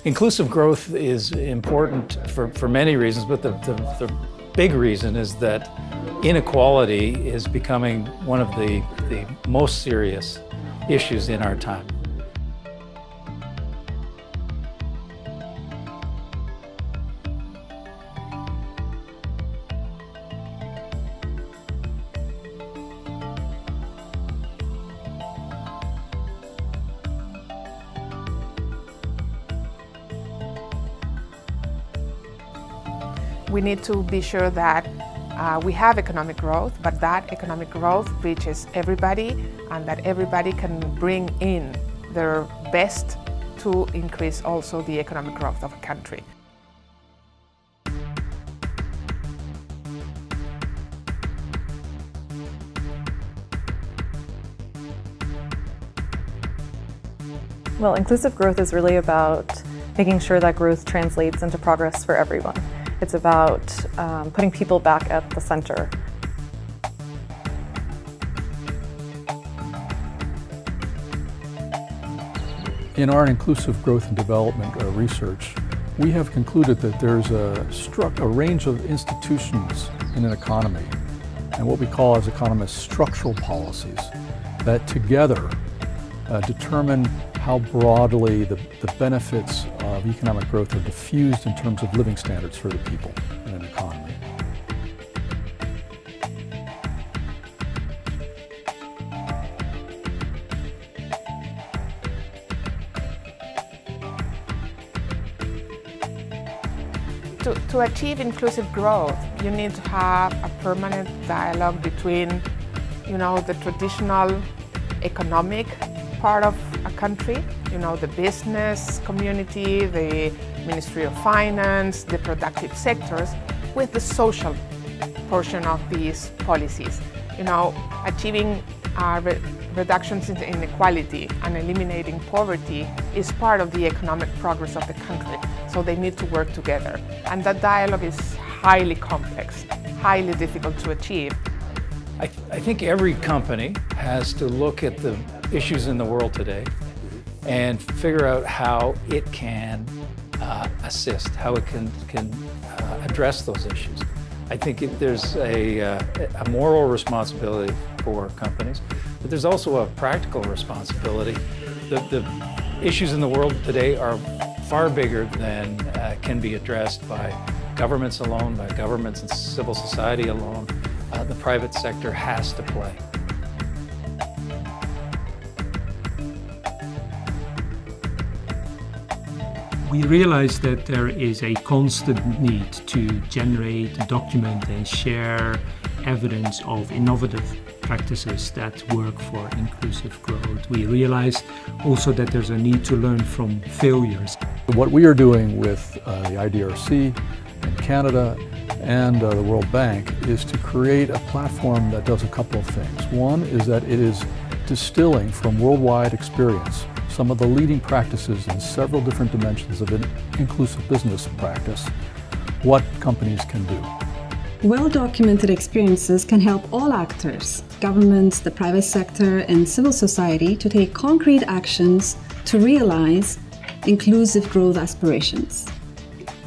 Inclusive growth is important for many reasons, but the big reason is that inequality is becoming one of the most serious issues in our time. We need to be sure that we have economic growth, but that economic growth reaches everybody and that everybody can bring in their best to increase also the economic growth of a country. Well, inclusive growth is really about making sure that growth translates into progress for everyone. It's about putting people back at the center. In our inclusive growth and development research, we have concluded that there's a range of institutions in an economy, and what we call as economists structural policies, that together determine how broadly the benefits of economic growth are diffused in terms of living standards for the people in an economy. To achieve inclusive growth, you need to have a permanent dialogue between, the traditional economic part of a country, the business community, the Ministry of Finance, the productive sectors, with the social portion of these policies. Achieving reductions in inequality and eliminating poverty is part of the economic progress of the country, so they need to work together. And that dialogue is highly complex, highly difficult to achieve. I think every company has to look at the issues in the world today and figure out how it can assist, how it can address those issues. I think there's a moral responsibility for companies, but there's also a practical responsibility. The issues in the world today are far bigger than can be addressed by governments alone, by governments and civil society alone. The private sector has to play. We realize that there is a constant need to generate, document and share evidence of innovative practices that work for inclusive growth. We realize also that there's a need to learn from failures. What we are doing with the IDRC in Canada and the World Bank is to create a platform that does a couple of things. One is that it is distilling from worldwide experience some of the leading practices in several different dimensions of inclusive business practice, what companies can do. Well-documented experiences can help all actors, governments, the private sector, and civil society to take concrete actions to realize inclusive growth aspirations.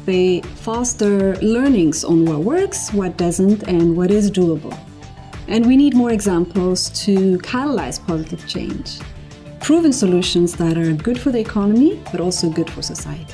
They foster learnings on what works, what doesn't, and what is doable. And we need more examples to catalyze positive change. Proven solutions that are good for the economy, but also good for society.